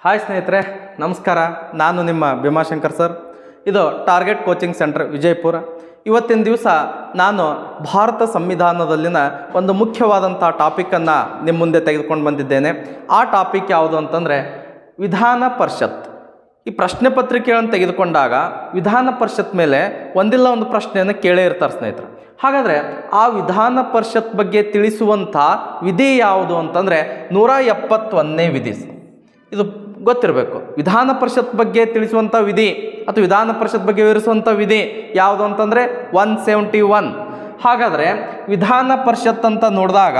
Hi ಸ್ನೇಹಿತರೆ, ನಮಸ್ಕಾರ. ನಾನು ನಿಮ್ಮ ಭೀಮಾಶಂಕರ್ ಸರ್. ಇದು ಟಾರ್ಗೆಟ್ ಕೋಚಿಂಗ್ ಸೆಂಟರ್ ವಿಜಯಪುರ. ಇವತ್ತಿನ ದಿವಸ ನಾನು ಭಾರತ ಸಂವಿಧಾನದಲ್ಲಿನ ಒಂದು ಮುಖ್ಯವಾದಂಥ ಟಾಪಿಕನ್ನು ನಿಮ್ಮ ಮುಂದೆ ತೆಗೆದುಕೊಂಡು ಬಂದಿದ್ದೇನೆ. ಆ ಟಾಪಿಕ್ ಯಾವುದು ಅಂತಂದರೆ ವಿಧಾನ ಪರಿಷತ್. ಈ ಪ್ರಶ್ನೆ ಪತ್ರಿಕೆಗಳನ್ನು ತೆಗೆದುಕೊಂಡಾಗ ವಿಧಾನ ಪರಿಷತ್ ಮೇಲೆ ಒಂದಿಲ್ಲ ಒಂದು ಪ್ರಶ್ನೆಯನ್ನು ಕೇಳೇ ಇರ್ತಾರೆ ಸ್ನೇಹಿತರು. ಹಾಗಾದರೆ ಆ ವಿಧಾನ ಪರಿಷತ್ ಬಗ್ಗೆ ತಿಳಿಸುವಂಥ ವಿಧಿ ಯಾವುದು ಅಂತಂದರೆ 171ನೇ ವಿಧಿ. ಇದು ಗೊತ್ತಿರಬೇಕು. ವಿಧಾನ ಪರಿಷತ್ ಬಗ್ಗೆ ತಿಳಿಸುವಂಥ ವಿಧಿ ಅಥವಾ ವಿಧಾನ ಪರಿಷತ್ ಬಗ್ಗೆ ವಿವರಿಸುವಂಥ ವಿಧಿ ಯಾವುದು ಅಂತಂದರೆ 171. ಹಾಗಾದರೆ ವಿಧಾನ ಪರಿಷತ್ ಅಂತ ನೋಡಿದಾಗ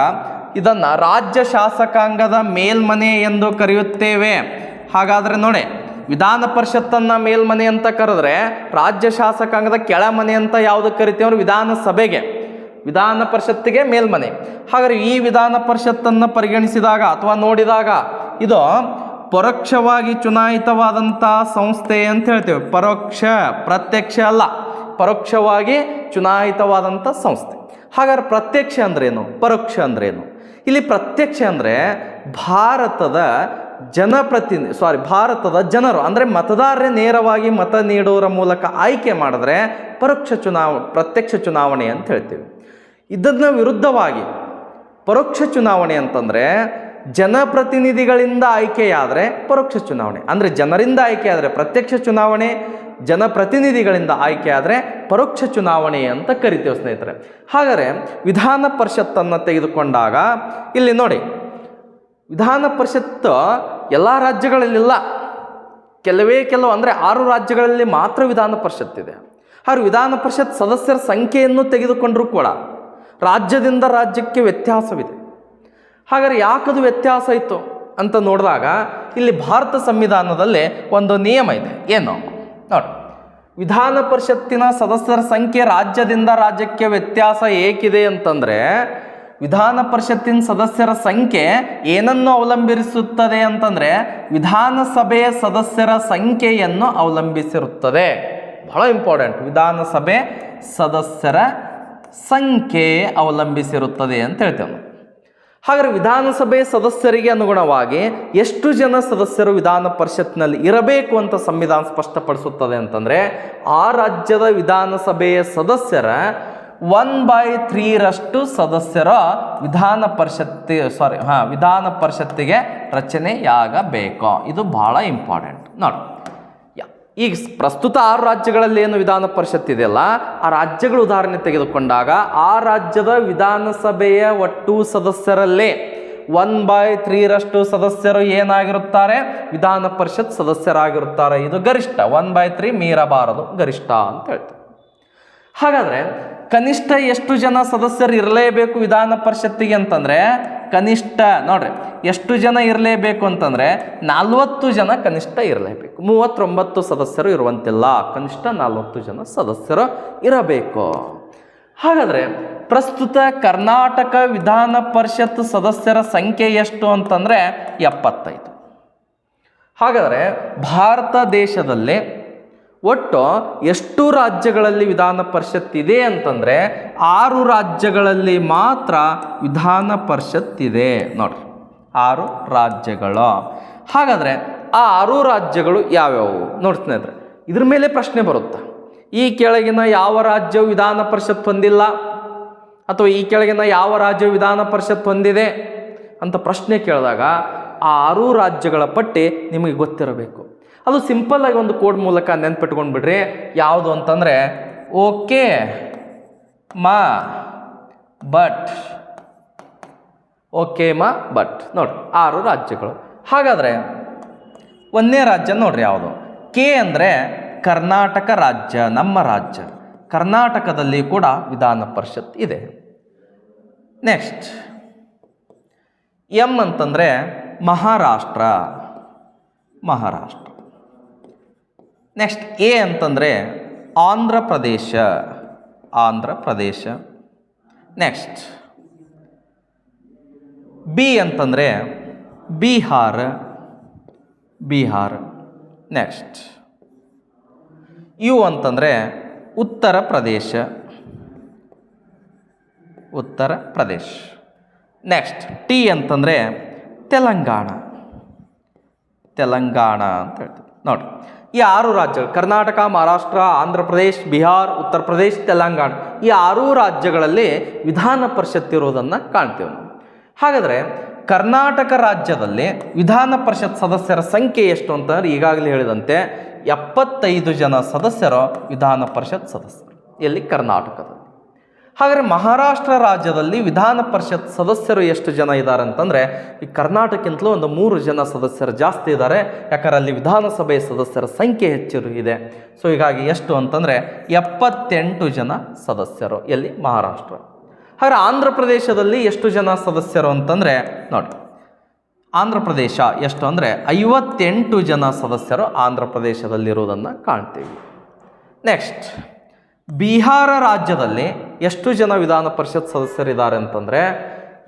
ಇದನ್ನು ರಾಜ್ಯ ಶಾಸಕಾಂಗದ ಮೇಲ್ಮನೆ ಎಂದು ಕರೆಯುತ್ತೇವೆ. ಹಾಗಾದರೆ ನೋಡಿ, ವಿಧಾನ ಪರಿಷತ್ತನ್ನು ಮೇಲ್ಮನೆ ಅಂತ ಕರೆದ್ರೆ ರಾಜ್ಯ ಶಾಸಕಾಂಗದ ಕೆಳಮನೆ ಅಂತ ಯಾವುದಕ್ಕೆ ಕರಿತೀವಿ ಅಂದ್ರೆ ವಿಧಾನಸಭೆಗೆ, ವಿಧಾನ ಪರಿಷತ್ತಿಗೆ ಮೇಲ್ಮನೆ. ಹಾಗಾದರೆ ಈ ವಿಧಾನ ಪರಿಷತ್ತನ್ನು ಪರಿಗಣಿಸಿದಾಗ ಅಥವಾ ನೋಡಿದಾಗ ಇದು ಪರೋಕ್ಷವಾಗಿ ಚುನಾಯಿತವಾದಂಥ ಸಂಸ್ಥೆ ಅಂತ ಹೇಳ್ತೇವೆ. ಪ್ರತ್ಯಕ್ಷ ಅಲ್ಲ, ಪರೋಕ್ಷವಾಗಿ ಚುನಾಯಿತವಾದಂಥ ಸಂಸ್ಥೆ. ಹಾಗಾದ್ರೆ ಪ್ರತ್ಯಕ್ಷ ಅಂದ್ರೇನು, ಪರೋಕ್ಷ ಅಂದ್ರೇನು? ಇಲ್ಲಿ ಪ್ರತ್ಯಕ್ಷ ಅಂದರೆ ಭಾರತದ ಜನರು ಅಂದರೆ ಮತದಾರರೇ ನೇರವಾಗಿ ಮತ ನೀಡುವುದರ ಮೂಲಕ ಆಯ್ಕೆ ಮಾಡಿದ್ರೆ ಪ್ರತ್ಯಕ್ಷ ಚುನಾವಣೆ ಅಂತ ಹೇಳ್ತೀವಿ. ಇದನ್ನ ವಿರುದ್ಧವಾಗಿ ಪರೋಕ್ಷ ಚುನಾವಣೆ ಅಂತಂದರೆ ಜನಪ್ರತಿನಿಧಿಗಳಿಂದ ಆಯ್ಕೆಯಾದರೆ ಪರೋಕ್ಷ ಚುನಾವಣೆ, ಅಂದರೆ ಜನರಿಂದ ಆಯ್ಕೆ ಆದರೆ ಪ್ರತ್ಯಕ್ಷ ಚುನಾವಣೆ, ಜನಪ್ರತಿನಿಧಿಗಳಿಂದ ಆಯ್ಕೆ ಆದರೆ ಪರೋಕ್ಷ ಚುನಾವಣೆ ಅಂತ ಕರಿತೇವೆ ಸ್ನೇಹಿತರೆ. ಹಾಗಾದರೆ ವಿಧಾನ ಪರಿಷತ್ತನ್ನು ತೆಗೆದುಕೊಂಡಾಗ ಇಲ್ಲಿ ನೋಡಿ, ವಿಧಾನ ಪರಿಷತ್ತು ಎಲ್ಲ ರಾಜ್ಯಗಳಲ್ಲಿಲ್ಲ, ಕೆಲವು ಅಂದರೆ 6 ರಾಜ್ಯಗಳಲ್ಲಿ ಮಾತ್ರ ವಿಧಾನ ಪರಿಷತ್ತಿದೆ. ಹಾಗೆ ವಿಧಾನ ಪರಿಷತ್ ಸದಸ್ಯರ ಸಂಖ್ಯೆಯನ್ನು ತೆಗೆದುಕೊಂಡರೂ ಕೂಡ ರಾಜ್ಯದಿಂದ ರಾಜ್ಯಕ್ಕೆ ವ್ಯತ್ಯಾಸವಿದೆ. ಹಾಗಾದ್ರೆ ಯಾಕದು ವ್ಯತ್ಯಾಸ ಇತ್ತು ಅಂತ ನೋಡಿದಾಗ ಇಲ್ಲಿ ಭಾರತ ಸಂವಿಧಾನದಲ್ಲಿ ಒಂದು ನಿಯಮ ಇದೆ. ಏನು ನೋಡಿ, ವಿಧಾನ ಪರಿಷತ್ತಿನ ಸದಸ್ಯರ ಸಂಖ್ಯೆ ರಾಜ್ಯದಿಂದ ರಾಜ್ಯಕ್ಕೆ ವ್ಯತ್ಯಾಸ ಏಕಿದೆ ಅಂತಂದರೆ ವಿಧಾನ ಪರಿಷತ್ತಿನ ಸದಸ್ಯರ ಸಂಖ್ಯೆ ಏನನ್ನು ಅವಲಂಬಿಸುತ್ತದೆ ಅಂತಂದರೆ ವಿಧಾನಸಭೆಯ ಸದಸ್ಯರ ಸಂಖ್ಯೆಯನ್ನು ಅವಲಂಬಿಸಿರುತ್ತದೆ. ಬಹಳ ಇಂಪಾರ್ಟೆಂಟ್, ವಿಧಾನಸಭೆ ಸದಸ್ಯರ ಸಂಖ್ಯೆ ಅವಲಂಬಿಸಿರುತ್ತದೆ ಅಂತ ಹೇಳ್ತೇವೆ. ಹಾಗಾದರೆ ವಿಧಾನಸಭೆ ಸದಸ್ಯರಿಗೆ ಅನುಗುಣವಾಗಿ ಎಷ್ಟು ಜನ ಸದಸ್ಯರು ವಿಧಾನ ಪರಿಷತ್ನಲ್ಲಿ ಇರಬೇಕು ಅಂತ ಸಂವಿಧಾನ ಸ್ಪಷ್ಟಪಡಿಸುತ್ತದೆ ಅಂತಂದರೆ ಆ ರಾಜ್ಯದ ವಿಧಾನಸಭೆಯ ಸದಸ್ಯರ 1/3 ಸದಸ್ಯರ ವಿಧಾನ ಪರಿಷತ್ತಿಗೆ ರಚನೆಯಾಗಬೇಕು. ಇದು ಬಹಳ ಇಂಪಾರ್ಟೆಂಟ್ ನೋಡಿ. ಈಗ ಪ್ರಸ್ತುತ 6 ರಾಜ್ಯಗಳಲ್ಲಿ ಏನು ವಿಧಾನ ಪರಿಷತ್ ಇದೆಯಲ್ಲ, ಆ ರಾಜ್ಯಗಳ ಉದಾಹರಣೆ ತೆಗೆದುಕೊಂಡಾಗ ಆ ರಾಜ್ಯದ ವಿಧಾನಸಭೆಯ ಒಟ್ಟು ಸದಸ್ಯರಲ್ಲೇ 1/3 ಸದಸ್ಯರು ಏನಾಗಿರುತ್ತಾರೆ, ವಿಧಾನ ಪರಿಷತ್ ಸದಸ್ಯರಾಗಿರುತ್ತಾರೆ. ಇದು ಗರಿಷ್ಠ, 1/3 ಮೀರಬಾರದು, ಗರಿಷ್ಠ ಅಂತ ಹೇಳ್ತಾರೆ. ಹಾಗಾದರೆ ಕನಿಷ್ಠ ಎಷ್ಟು ಜನ ಸದಸ್ಯರು ಇರಲೇಬೇಕು ವಿಧಾನ ಪರಿಷತ್ತಿಗೆ ಅಂತಂದರೆ ಕನಿಷ್ಠ ನೋಡ್ರಿ ಎಷ್ಟು ಜನ ಇರಲೇಬೇಕು ಅಂತಂದರೆ 40 ಜನ ಕನಿಷ್ಠ ಇರಲೇಬೇಕು. 39 ಸದಸ್ಯರು ಇರುವಂತಿಲ್ಲ, ಕನಿಷ್ಠ 40 ಜನ ಸದಸ್ಯರು ಇರಬೇಕು. ಹಾಗಾದರೆ ಪ್ರಸ್ತುತ ಕರ್ನಾಟಕ ವಿಧಾನ ಪರಿಷತ್ ಸದಸ್ಯರ ಸಂಖ್ಯೆ ಎಷ್ಟು ಅಂತಂದರೆ 75. ಹಾಗಾದರೆ ಭಾರತ ದೇಶದಲ್ಲಿ ಒಟ್ಟು ಎಷ್ಟು ರಾಜ್ಯಗಳಲ್ಲಿ ವಿಧಾನ ಪರಿಷತ್ ಇದೆ ಅಂತಂದರೆ 6 ರಾಜ್ಯಗಳಲ್ಲಿ ಮಾತ್ರ ವಿಧಾನ ಪರಿಷತ್ ಇದೆ ನೋಡ್ರಿ, 6 ರಾಜ್ಯಗಳು. ಹಾಗಾದರೆ ಆ 6 ರಾಜ್ಯಗಳು ಯಾವ್ಯಾವು ನೋಡಿ ಸ್ನೇಹಿತರೆ, ಇದ್ರ ಮೇಲೆ ಪ್ರಶ್ನೆ ಬರುತ್ತೆ. ಈ ಕೆಳಗಿನ ಯಾವ ರಾಜ್ಯವು ವಿಧಾನ ಪರಿಷತ್ ಹೊಂದಿಲ್ಲ ಅಥವಾ ಈ ಕೆಳಗಿನ ಯಾವ ರಾಜ್ಯವು ವಿಧಾನ ಪರಿಷತ್ ಹೊಂದಿದೆ ಅಂತ ಪ್ರಶ್ನೆ ಕೇಳಿದಾಗ ಆ 6 ರಾಜ್ಯಗಳ ಪಟ್ಟಿ ನಿಮಗೆ ಗೊತ್ತಿರಬೇಕು. ಅದು ಸಿಂಪಲ್ ಆಗಿ ಒಂದು ಕೋಡ್ ಮೂಲಕ ನೆನ್ಪಿಟ್ಕೊಂಡು ಬಿಡ್ರಿ. ಯಾವುದು ಅಂತಂದರೆ ಓಕೆ ಮಾ ಬಟ್ ನೋಡಿ 6 ರಾಜ್ಯಗಳು. ಹಾಗಾದರೆ 1ನೇ ರಾಜ್ಯ ನೋಡ್ರಿ ಯಾವುದು, ಕೆ ಅಂದರೆ ಕರ್ನಾಟಕ ರಾಜ್ಯ, ನಮ್ಮ ರಾಜ್ಯ. ಕರ್ನಾಟಕದಲ್ಲಿ ಕೂಡ ವಿಧಾನ ಪರಿಷತ್ ಇದೆ. ನೆಕ್ಸ್ಟ್ ಎಂ ಅಂತಂದರೆ ಮಹಾರಾಷ್ಟ್ರ. ನೆಕ್ಸ್ಟ್ ಎ ಅಂತಂದರೆ ಆಂಧ್ರ ಪ್ರದೇಶ. ನೆಕ್ಸ್ಟ್ ಬಿ ಅಂತಂದರೆ ಬಿಹಾರ. ನೆಕ್ಸ್ಟ್ ಯು ಅಂತಂದರೆ ಉತ್ತರ ಪ್ರದೇಶ. ನೆಕ್ಸ್ಟ್ ಟಿ ಅಂತಂದರೆ ತೆಲಂಗಾಣ. ತೆಲಂಗಾಣ ಅಂತ ಹೇಳ್ತೀವಿ. ನೋಡಿ, ಈ 6 ರಾಜ್ಯಗಳು ಕರ್ನಾಟಕ, ಮಹಾರಾಷ್ಟ್ರ, ಆಂಧ್ರ ಪ್ರದೇಶ್, ಬಿಹಾರ್, ಉತ್ತರ ಪ್ರದೇಶ್, ತೆಲಂಗಾಣ, ಈ 6 ರಾಜ್ಯಗಳಲ್ಲಿ ವಿಧಾನ ಪರಿಷತ್ ಇರೋದನ್ನು ಕಾಣ್ತೀವಿ ನಾವು. ಹಾಗಾದರೆ ಕರ್ನಾಟಕ ರಾಜ್ಯದಲ್ಲಿ ವಿಧಾನ ಪರಿಷತ್ ಸದಸ್ಯರ ಸಂಖ್ಯೆ ಎಷ್ಟು ಅಂತಂದ್ರೆ ಈಗಾಗಲೇ ಹೇಳಿದಂತೆ 75 ಜನ ಸದಸ್ಯರು ವಿಧಾನ ಪರಿಷತ್ ಸದಸ್ಯರು ಎಲ್ಲಿ ಕರ್ನಾಟಕದಲ್ಲಿ. ಹಾಗಾದರೆ ಮಹಾರಾಷ್ಟ್ರ ರಾಜ್ಯದಲ್ಲಿ ವಿಧಾನ ಪರಿಷತ್ ಸದಸ್ಯರು ಎಷ್ಟು ಜನ ಇದ್ದಾರೆ ಅಂತಂದರೆ ಈ ಕರ್ನಾಟಕಕ್ಕಿಂತಲೂ ಒಂದು 3 ಜನ ಸದಸ್ಯರು ಜಾಸ್ತಿ ಇದ್ದಾರೆ. ಯಾಕಂದರೆ ಅಲ್ಲಿ ವಿಧಾನಸಭೆಯ ಸದಸ್ಯರ ಸಂಖ್ಯೆ ಹೆಚ್ಚು ಇದೆ. ಸೊ ಹೀಗಾಗಿ ಎಷ್ಟು ಅಂತಂದರೆ 78 ಜನ ಸದಸ್ಯರು ಎಲ್ಲಿ ಮಹಾರಾಷ್ಟ್ರ. ಹಾಗಾದರೆ ಆಂಧ್ರ ಪ್ರದೇಶದಲ್ಲಿ ಎಷ್ಟು ಜನ ಸದಸ್ಯರು ಅಂತಂದರೆ ನೋಡಿ, ಆಂಧ್ರ ಪ್ರದೇಶ ಎಷ್ಟು ಅಂದರೆ 58 ಜನ ಸದಸ್ಯರು ಆಂಧ್ರ ಪ್ರದೇಶದಲ್ಲಿರುವುದನ್ನು ಕಾಣ್ತೀವಿ. ನೆಕ್ಸ್ಟ್, ಬಿಹಾರ ರಾಜ್ಯದಲ್ಲಿ ಎಷ್ಟು ಜನ ವಿಧಾನ ಪರಿಷತ್ ಸದಸ್ಯರಿದ್ದಾರೆ ಅಂತಂದರೆ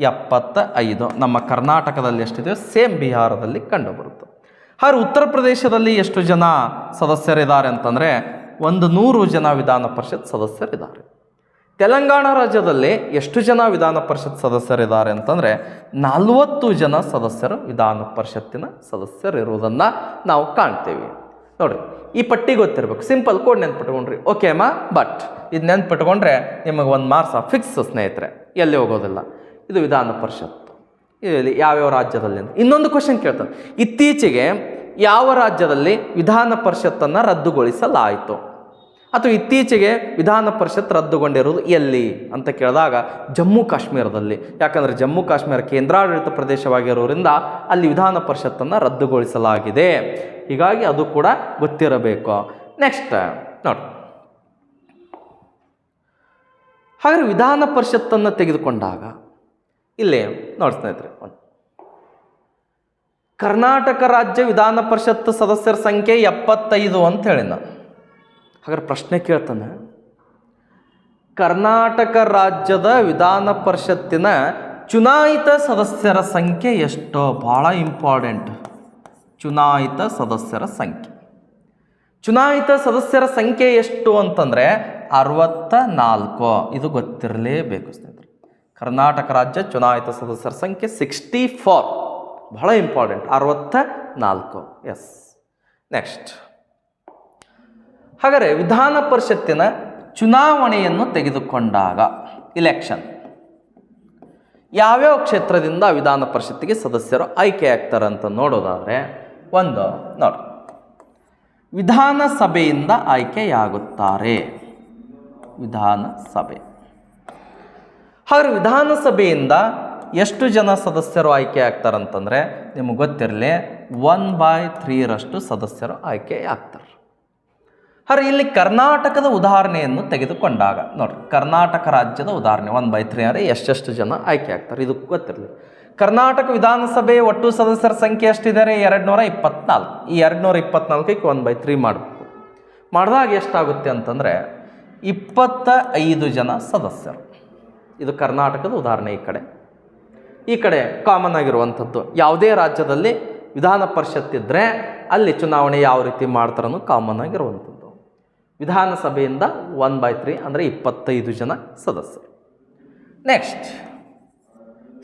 75. ನಮ್ಮ ಕರ್ನಾಟಕದಲ್ಲಿ ಎಷ್ಟಿದೆ ಸೇಮ್ ಬಿಹಾರದಲ್ಲಿ ಕಂಡುಬರುತ್ತೆ. ಹಾಗೆ ಉತ್ತರ ಪ್ರದೇಶದಲ್ಲಿ ಎಷ್ಟು ಜನ ಸದಸ್ಯರಿದ್ದಾರೆ ಅಂತಂದರೆ 100 ಜನ ವಿಧಾನ ಪರಿಷತ್ ಸದಸ್ಯರಿದ್ದಾರೆ. ತೆಲಂಗಾಣ ರಾಜ್ಯದಲ್ಲಿ ಎಷ್ಟು ಜನ ವಿಧಾನ ಪರಿಷತ್ ಸದಸ್ಯರಿದ್ದಾರೆ ಅಂತಂದರೆ 40 ಜನ ಸದಸ್ಯರು ವಿಧಾನ ಪರಿಷತ್ತಿನ ಸದಸ್ಯರಿರುವುದನ್ನು ನಾವು ಕಾಣ್ತೇವೆ. ನೋಡಿರಿ, ಈ ಪಟ್ಟಿ ಗೊತ್ತಿರಬೇಕು. ಸಿಂಪಲ್ ಕೋಡ್ ನೆನ್ಪಿಟ್ಕೊಂಡ್ರಿ, ಓಕೆ ಅಮ್ಮ. ಬಟ್ ಇದು ನೆನ್ಪಿಟ್ಕೊಂಡ್ರೆ ನಿಮಗೆ 1 ಮಾರ್ಕ್ಸ್ ಫಿಕ್ಸ್ ಸ್ನೇಹಿತರೆ, ಎಲ್ಲಿ ಹೋಗೋದಿಲ್ಲ. ಇದು ವಿಧಾನ ಪರಿಷತ್ತು ಇಲ್ಲಿ ಯಾವ್ಯಾವ ರಾಜ್ಯದಲ್ಲಿ ಅಂತ. ಇನ್ನೊಂದು ಕ್ವಶನ್ ಕೇಳ್ತಾನೆ, ಇತ್ತೀಚೆಗೆ ಯಾವ ರಾಜ್ಯದಲ್ಲಿ ವಿಧಾನ ಪರಿಷತ್ತನ್ನು ರದ್ದುಗೊಳಿಸಲಾಯಿತು ಅಥವಾ ಇತ್ತೀಚೆಗೆ ವಿಧಾನ ಪರಿಷತ್ ರದ್ದುಗೊಂಡಿರುವುದು ಎಲ್ಲಿ ಅಂತ ಕೇಳಿದಾಗ ಜಮ್ಮು ಕಾಶ್ಮೀರದಲ್ಲಿ. ಯಾಕಂದರೆ ಜಮ್ಮು ಕಾಶ್ಮೀರ ಕೇಂದ್ರಾಡಳಿತ ಪ್ರದೇಶವಾಗಿರೋದ್ರಿಂದ ಅಲ್ಲಿ ವಿಧಾನ ಪರಿಷತ್ತನ್ನು ರದ್ದುಗೊಳಿಸಲಾಗಿದೆ. ಹೀಗಾಗಿ ಅದು ಕೂಡ ಗೊತ್ತಿರಬೇಕು. ನೆಕ್ಸ್ಟ್ ನೋಡಿ, ಹಾಗಾದರೆ ವಿಧಾನ ಪರಿಷತ್ತನ್ನು ತೆಗೆದುಕೊಂಡಾಗ ಇಲ್ಲಿ ನೋಡಿ ಸ್ನೇಹಿತರೆ, ಕರ್ನಾಟಕ ರಾಜ್ಯ ವಿಧಾನ ಪರಿಷತ್ ಸದಸ್ಯರ ಸಂಖ್ಯೆ 75 ಅಂತ ಹೇಳಿ ನಾನು. ಹಾಗಾದ್ರೆ ಪ್ರಶ್ನೆ ಕೇಳ್ತಾನೆ, ಕರ್ನಾಟಕ ರಾಜ್ಯದ ವಿಧಾನ ಪರಿಷತ್ತಿನ ಚುನಾಯಿತ ಸದಸ್ಯರ ಸಂಖ್ಯೆ ಎಷ್ಟು? ಭಾಳ ಇಂಪಾರ್ಟೆಂಟ್. ಚುನಾಯಿತ ಸದಸ್ಯರ ಸಂಖ್ಯೆ, ಚುನಾಯಿತ ಸದಸ್ಯರ ಸಂಖ್ಯೆ ಎಷ್ಟು ಅಂತಂದರೆ 64. ಇದು ಗೊತ್ತಿರಲೇಬೇಕು ಸ್ನೇಹಿತರೆ. ಕರ್ನಾಟಕ ರಾಜ್ಯ ಚುನಾಯಿತ ಸದಸ್ಯರ ಸಂಖ್ಯೆ 64, ಬಹಳ ಇಂಪಾರ್ಟೆಂಟ್. 64. ಎಸ್. ನೆಕ್ಸ್ಟ್, ಹಾಗಾದರೆ ವಿಧಾನ ಪರಿಷತ್ತಿನ ಚುನಾವಣೆಯನ್ನು ತೆಗೆದುಕೊಂಡಾಗ ಇಲೆಕ್ಷನ್ ಯಾವ್ಯಾವ ಕ್ಷೇತ್ರದಿಂದ ವಿಧಾನ ಪರಿಷತ್ತಿಗೆ ಸದಸ್ಯರು ಆಯ್ಕೆ ಆಗ್ತಾರೆ ಅಂತ ನೋಡೋದಾದರೆ, ಒಂದು ನೋಡಿ, ವಿಧಾನಸಭೆಯಿಂದ ಆಯ್ಕೆಯಾಗುತ್ತಾರೆ. ವಿಧಾನಸಭೆ. ಹಾಗಾದರೆ ವಿಧಾನಸಭೆಯಿಂದ ಎಷ್ಟು ಜನ ಸದಸ್ಯರು ಆಯ್ಕೆ ಆಗ್ತಾರಂತಂದರೆ ನಿಮಗೆ ಗೊತ್ತಿರಲಿ 1/3 ಸದಸ್ಯರು ಆಯ್ಕೆ ಆಗ್ತಾರೆ. ಹಾಗೆ ಇಲ್ಲಿ ಕರ್ನಾಟಕದ ಉದಾಹರಣೆಯನ್ನು ತೆಗೆದುಕೊಂಡಾಗ ನೋಡಿ, ಕರ್ನಾಟಕ ರಾಜ್ಯದ ಉದಾಹರಣೆ 1/3 ಅಂದರೆ ಎಷ್ಟೆಷ್ಟು ಜನ ಆಯ್ಕೆ ಆಗ್ತಾರೆ ಇದು ಗೊತ್ತಿರಲಿ. ಕರ್ನಾಟಕ ವಿಧಾನಸಭೆ ಒಟ್ಟು ಸದಸ್ಯರ ಸಂಖ್ಯೆ ಎಷ್ಟಿದ್ದಾರೆ? 224. ಈ 224ಕ್ಕೆ 1/3 ಮಾಡಬೇಕು. ಮಾಡಿದಾಗ ಎಷ್ಟಾಗುತ್ತೆ ಅಂತಂದರೆ 25 ಜನ ಸದಸ್ಯರು. ಇದು ಕರ್ನಾಟಕದ ಉದಾಹರಣೆ. ಈ ಕಡೆ ಕಾಮನ್ ಆಗಿರುವಂಥದ್ದು, ಯಾವುದೇ ರಾಜ್ಯದಲ್ಲಿ ವಿಧಾನ ಪರಿಷತ್ತಿದ್ದರೆ ಅಲ್ಲಿ ಚುನಾವಣೆ ಯಾವ ರೀತಿ ಮಾಡ್ತಾರನ್ನು ಕಾಮನ್ ಆಗಿರುವಂಥದ್ದು. ವಿಧಾನಸಭೆಯಿಂದ 1/3 ಅಂದರೆ 25 ಜನ ಸದಸ್ಯರು. ನೆಕ್ಸ್ಟ್,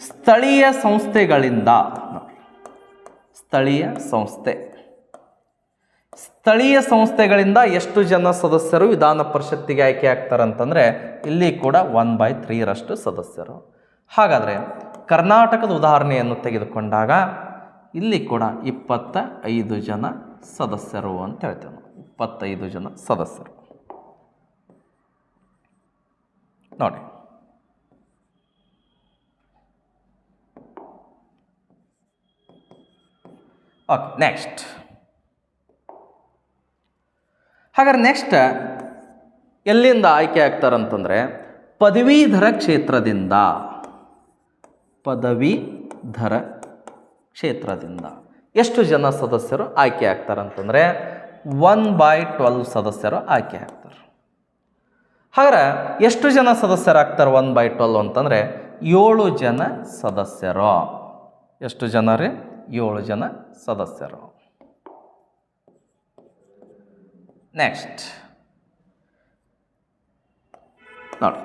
ಸ್ಥಳೀಯ ಸಂಸ್ಥೆಗಳಿಂದ ಸ್ಥಳೀಯ ಸಂಸ್ಥೆಗಳಿಂದ ಎಷ್ಟು ಜನ ಸದಸ್ಯರು ವಿಧಾನ ಪರಿಷತ್ತಿಗೆ ಆಯ್ಕೆ ಆಗ್ತಾರೆ ಅಂತಂದರೆ ಇಲ್ಲಿ ಕೂಡ 1/3 ಸದಸ್ಯರು. ಹಾಗಾದರೆ ಕರ್ನಾಟಕದ ಉದಾಹರಣೆಯನ್ನು ತೆಗೆದುಕೊಂಡಾಗ ಇಲ್ಲಿ ಕೂಡ 25 ಜನ ಸದಸ್ಯರು ಅಂತ ಹೇಳ್ತೇವೆ. 25 ಜನ ಸದಸ್ಯರು ನೋಡಿ. Okay, next. ಹಾಗಾದ್ರೆ ನೆಕ್ಸ್ಟ್ ಎಲ್ಲಿಂದ ಆಯ್ಕೆ ಆಗ್ತಾರಂತಂದರೆ ಪದವೀಧರ ಕ್ಷೇತ್ರದಿಂದ. ಪದವೀಧರ ಕ್ಷೇತ್ರದಿಂದ ಎಷ್ಟು ಜನ ಸದಸ್ಯರು ಆಯ್ಕೆ ಆಗ್ತಾರಂತಂದರೆ 1/12 ಸದಸ್ಯರು ಆಯ್ಕೆ ಆಗ್ತಾರೆ. ಹಾಗಾದ್ರೆ ಎಷ್ಟು ಜನ ಸದಸ್ಯರಾಗ್ತಾರೆ 1/12 ಅಂತಂದರೆ 7 ಜನ ಸದಸ್ಯರು. ಎಷ್ಟು ಜನ ರೀ? 7 ಜನ ಸದಸ್ಯರು. ನೆಕ್ಸ್ಟ್ ನೋಡಿ,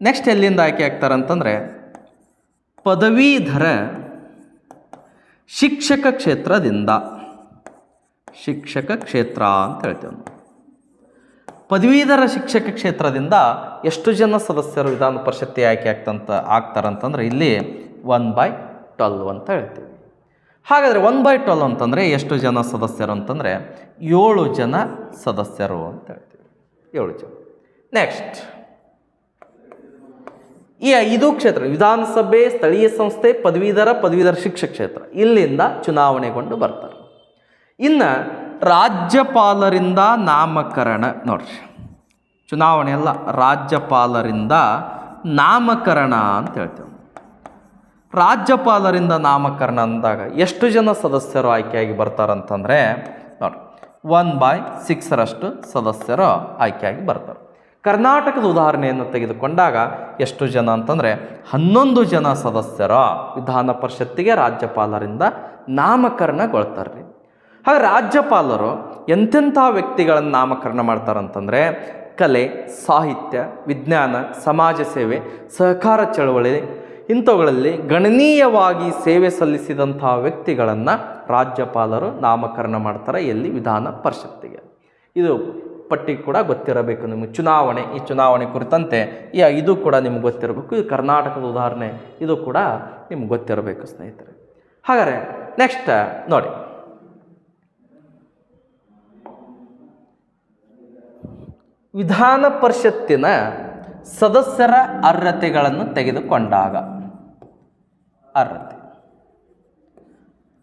ನೆಕ್ಸ್ಟ್ ಎಲ್ಲಿಂದ ಆಯ್ಕೆ ಆಗ್ತಾರಂತಂದರೆ ಪದವೀಧರ ಶಿಕ್ಷಕ ಕ್ಷೇತ್ರದಿಂದ. ಶಿಕ್ಷಕ ಕ್ಷೇತ್ರ ಅಂತ ಹೇಳ್ತೇವೆ ನಾವು. ಪದವೀಧರ ಶಿಕ್ಷಕ ಕ್ಷೇತ್ರದಿಂದ ಎಷ್ಟು ಜನ ಸದಸ್ಯರು ವಿಧಾನ ಪರಿಷತ್ತಿಗೆ ಆಯ್ಕೆ ಆಗ್ತಾರಂತಂದ್ರೆ ಇಲ್ಲಿ 1/12 ಅಂತ ಹೇಳ್ತೀವಿ. ಹಾಗಾದರೆ 1/12 ಅಂತಂದರೆ ಎಷ್ಟು ಜನ ಸದಸ್ಯರು ಅಂತಂದರೆ 7 ಜನ ಸದಸ್ಯರು ಅಂತ ಹೇಳ್ತೀವಿ. 7 ಜನ. ನೆಕ್ಸ್ಟ್, ಈ 5 ಕ್ಷೇತ್ರ ವಿಧಾನಸಭೆ, ಸ್ಥಳೀಯ ಸಂಸ್ಥೆ, ಪದವೀಧರ ಶಿಕ್ಷಕ ಕ್ಷೇತ್ರ ಇಲ್ಲಿಂದ ಚುನಾವಣೆಗೊಂಡು ಬರ್ತಾರೆ. ಇನ್ನು ರಾಜ್ಯಪಾಲರಿಂದ ನಾಮಕರಣ ನೋಡ್ರಿ, ಚುನಾವಣೆ ಅಲ್ಲ, ರಾಜ್ಯಪಾಲರಿಂದ ನಾಮಕರಣ ಅಂತ ಹೇಳ್ತೇವೆ. ರಾಜ್ಯಪಾಲರಿಂದ ನಾಮಕರಣ ಅಂದಾಗ ಎಷ್ಟು ಜನ ಸದಸ್ಯರು ಆಯ್ಕೆಯಾಗಿ ಬರ್ತಾರಂತಂದರೆ ನೋಡಿ 1/6 ಸದಸ್ಯರು ಆಯ್ಕೆಯಾಗಿ ಬರ್ತಾರೆ. ಕರ್ನಾಟಕದ ಉದಾಹರಣೆಯನ್ನು ತೆಗೆದುಕೊಂಡಾಗ ಎಷ್ಟು ಜನ ಅಂತಂದರೆ 11 ಜನ ಸದಸ್ಯರು ವಿಧಾನ ಪರಿಷತ್ತಿಗೆ ರಾಜ್ಯಪಾಲರಿಂದ ನಾಮಕರಣಗೊಳ್ತಾರೆ. ಹಾಗೆ ರಾಜ್ಯಪಾಲರು ಎಂತೆಂಥ ವ್ಯಕ್ತಿಗಳನ್ನು ನಾಮಕರಣ ಮಾಡ್ತಾರಂತಂದರೆ ಕಲೆ, ಸಾಹಿತ್ಯ, ವಿಜ್ಞಾನ, ಸಮಾಜ ಸೇವೆ, ಸಹಕಾರ ಚಳವಳಿ ಇಂಥವುಗಳಲ್ಲಿ ಗಣನೀಯವಾಗಿ ಸೇವೆ ಸಲ್ಲಿಸಿದಂಥ ವ್ಯಕ್ತಿಗಳನ್ನು ರಾಜ್ಯಪಾಲರು ನಾಮಕರಣ ಮಾಡ್ತಾರೆ. ಎಲ್ಲಿ? ವಿಧಾನ ಪರಿಷತ್ತಿಗೆ. ಇದು ಪಟ್ಟಿ ಕೂಡ ಗೊತ್ತಿರಬೇಕು ನಿಮಗೆ. ಈ ಚುನಾವಣೆ ಕುರಿತಂತೆ ಇದು ಕೂಡ ನಿಮ್ಗೆ ಗೊತ್ತಿರಬೇಕು. ಇದು ಕರ್ನಾಟಕದ ಉದಾಹರಣೆ, ಇದು ಕೂಡ ನಿಮ್ಗೆ ಗೊತ್ತಿರಬೇಕು ಸ್ನೇಹಿತರೆ. ಹಾಗಾದರೆ ನೆಕ್ಸ್ಟ್ ನೋಡಿ, ವಿಧಾನ ಪರಿಷತ್ತಿನ ಸದಸ್ಯರ ಅರ್ಹತೆಗಳನ್ನು ತೆಗೆದುಕೊಂಡಾಗ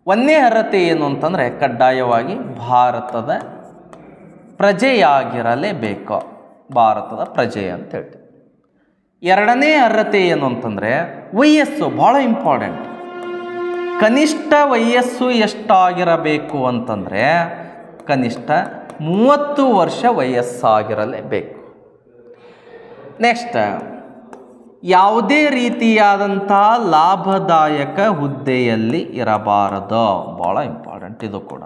ಒಂದನೇ ಅರ್ಹತೆ ಏನು ಅಂತಂದರೆ ಕಡ್ಡಾಯವಾಗಿ ಭಾರತದ ಪ್ರಜೆಯಾಗಿರಲೇಬೇಕು, ಭಾರತದ ಪ್ರಜೆ ಅಂತ ಹೇಳ್ತೀವಿ. ಎರಡನೇ ಅರ್ಹತೆ ಏನು ಅಂತಂದರೆ ವಯಸ್ಸು, ಭಾಳ ಇಂಪಾರ್ಟೆಂಟ್. ಕನಿಷ್ಠ ವಯಸ್ಸು ಎಷ್ಟಾಗಿರಬೇಕು ಅಂತಂದರೆ ಕನಿಷ್ಠ 30 ವರ್ಷ ವಯಸ್ಸಾಗಿರಲೇಬೇಕು. ನೆಕ್ಸ್ಟ್, ಯಾವುದೇ ರೀತಿಯಾದಂಥ ಲಾಭದಾಯಕ ಹುದ್ದೆಯಲ್ಲಿ ಇರಬಾರದು, ಭಾಳ ಇಂಪಾರ್ಟೆಂಟ್ ಇದು ಕೂಡ.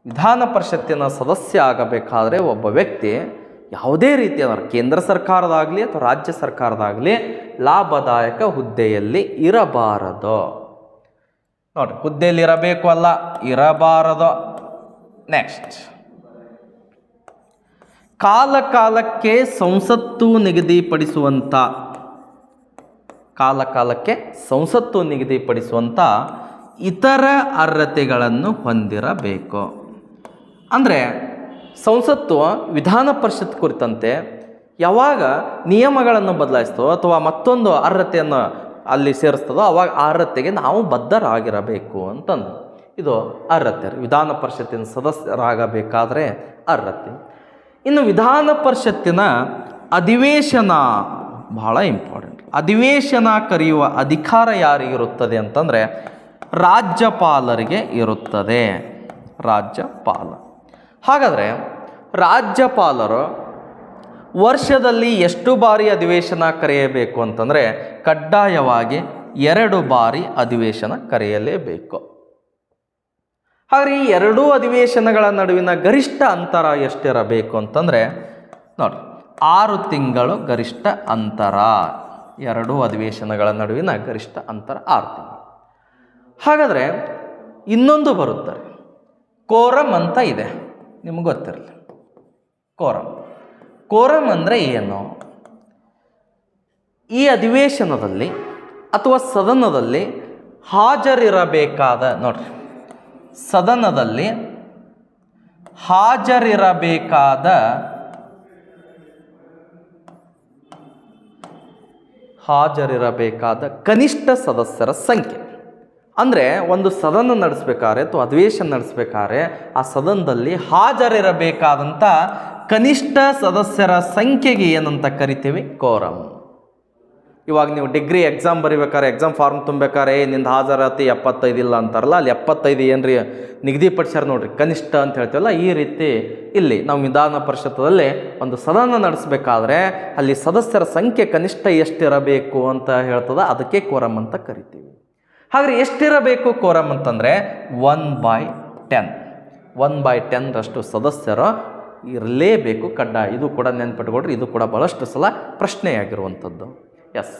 ವಿಧಾನ ಪರಿಷತ್ತಿನ ಸದಸ್ಯ ಆಗಬೇಕಾದ್ರೆ ಒಬ್ಬ ವ್ಯಕ್ತಿ ಯಾವುದೇ ರೀತಿಯಾದ ಕೇಂದ್ರ ಸರ್ಕಾರದಾಗಲಿ ಅಥವಾ ರಾಜ್ಯ ಸರ್ಕಾರದಾಗಲಿ ಲಾಭದಾಯಕ ಹುದ್ದೆಯಲ್ಲಿ ಇರಬಾರದು. ನೋಡಿ, ಹುದ್ದೆಯಲ್ಲಿ ಇರಬೇಕು ಅಲ್ಲ, ಇರಬಾರದು. ನೆಕ್ಸ್ಟ್, ಕಾಲಕಾಲಕ್ಕೆ ಸಂಸತ್ತು ನಿಗದಿಪಡಿಸುವಂಥ ಇತರ ಅರ್ಹತೆಗಳನ್ನು ಹೊಂದಿರಬೇಕು. ಅಂದರೆ ಸಂಸತ್ತು ವಿಧಾನ ಪರಿಷತ್ ಕುರಿತಂತೆ ಯಾವಾಗ ನಿಯಮಗಳನ್ನು ಬದಲಾಯಿಸ್ತೋ ಅಥವಾ ಮತ್ತೊಂದು ಅರ್ಹತೆಯನ್ನು ಅಲ್ಲಿ ಸೇರಿಸ್ತದೋ ಅವಾಗ ಆ ಅರ್ಹತೆಗೆ ನಾವು ಬದ್ಧರಾಗಿರಬೇಕು ಅಂತಂದು ಇದು ಅರ್ಹತೆ. ವಿಧಾನ ಪರಿಷತ್ತಿನ ಸದಸ್ಯರಾಗಬೇಕಾದ್ರೆ ಅರ್ಹತೆ. ಇನ್ನು ವಿಧಾನ ಪರಿಷತ್ತಿನ ಅಧಿವೇಶನ ಬಹಳ ಇಂಪಾರ್ಟೆಂಟ್. ಅಧಿವೇಶನ ಕರೆಯುವ ಅಧಿಕಾರ ಯಾರಿಗಿರುತ್ತದೆ ಅಂತಂದರೆ ರಾಜ್ಯಪಾಲರಿಗೆ ಇರುತ್ತದೆ. ರಾಜ್ಯಪಾಲ. ಹಾಗಾದರೆ ರಾಜ್ಯಪಾಲರು ವರ್ಷದಲ್ಲಿ ಎಷ್ಟು ಬಾರಿ ಅಧಿವೇಶನ ಕರೆಯಬೇಕು ಅಂತಂದರೆ ಕಡ್ಡಾಯವಾಗಿ 2 ಬಾರಿ ಅಧಿವೇಶನ ಕರೆಯಲೇಬೇಕು. ಹಾಗೆ ಈ 2 ಅಧಿವೇಶನಗಳ ನಡುವಿನ ಗರಿಷ್ಠ ಅಂತರ ಎಷ್ಟಿರಬೇಕು ಅಂತಂದರೆ ನೋಡಿ 6 ತಿಂಗಳು ಗರಿಷ್ಠ ಅಂತರ. 2 ಅಧಿವೇಶನಗಳ ನಡುವಿನ ಗರಿಷ್ಠ ಅಂತರ 6 ತಿಂಗಳು. ಹಾಗಾದರೆ ಇನ್ನೊಂದು ಬರುತ್ತಾರೆ, ಕೋರಮ್ ಅಂತ ಇದೆ, ನಿಮಗೆ ಗೊತ್ತಿರಲಿ. ಕೋರಮ್ ಅಂದರೆ ಏನು? ಈ ಅಧಿವೇಶನದಲ್ಲಿ ಅಥವಾ ಸದನದಲ್ಲಿ ಹಾಜರಿರಬೇಕಾದ ನೋಡ್ರಿ, ಸದನದಲ್ಲಿ ಹಾಜರಿರಬೇಕಾದ ಕನಿಷ್ಠ ಸದಸ್ಯರ ಸಂಖ್ಯೆ. ಅಂದರೆ ಒಂದು ಸದನ ನಡೆಸಬೇಕಾದ್ರೆ ಅಥವಾ ಅಧಿವೇಶನ ನಡೆಸಬೇಕಾದ್ರೆ ಆ ಸದನದಲ್ಲಿ ಹಾಜರಿರಬೇಕಾದಂಥ ಕನಿಷ್ಠ ಸದಸ್ಯರ ಸಂಖ್ಯೆಗೆ ಏನಂತ ಕರಿತೀವಿ? ಕೋರಮ್. ಇವಾಗ ನೀವು ಡಿಗ್ರಿ ಎಕ್ಸಾಮ್ ಬರಿಬೇಕಾದ್ರೆ ಎಕ್ಸಾಮ್ ಫಾರ್ಮ್ ತುಂಬಬೇಕಾದ್ರೆ ನಿಂದು ಹಾಜರಾತಿ 75 ಇಲ್ಲ ಅಂತಾರಲ್ಲ, ಅಲ್ಲಿ 75 ಏನ್ರಿ ನಿಗದಿಪಡಿಸ್ಯಾರ ನೋಡ್ರಿ, ಕನಿಷ್ಠ ಅಂತ ಹೇಳ್ತೀವಲ್ಲ. ಈ ರೀತಿ ಇಲ್ಲಿ ನಾವು ವಿಧಾನ ಪರಿಷತ್ತಲ್ಲಿ ಒಂದು ಸದನ ನಡೆಸಬೇಕಾದ್ರೆ ಅಲ್ಲಿ ಸದಸ್ಯರ ಸಂಖ್ಯೆ ಕನಿಷ್ಠ ಎಷ್ಟಿರಬೇಕು ಅಂತ ಹೇಳ್ತದ, ಅದಕ್ಕೆ ಕೋರಮ್ ಅಂತ ಕರಿತೀವಿ. ಹಾಗಾದರೆ ಎಷ್ಟಿರಬೇಕು ಕೋರಮ್ ಅಂತಂದರೆ 1/10 ಸದಸ್ಯರು ಇರಲೇಬೇಕು, ಕಡ್ಡಾಯ. ಇದು ಕೂಡ ನೆನ್ಪಿಟ್ಕೊಡ್ರಿ, ಇದು ಕೂಡ ಬಹಳಷ್ಟು ಸಲ ಪ್ರಶ್ನೆಯಾಗಿರುವಂಥದ್ದು. ಎಸ್.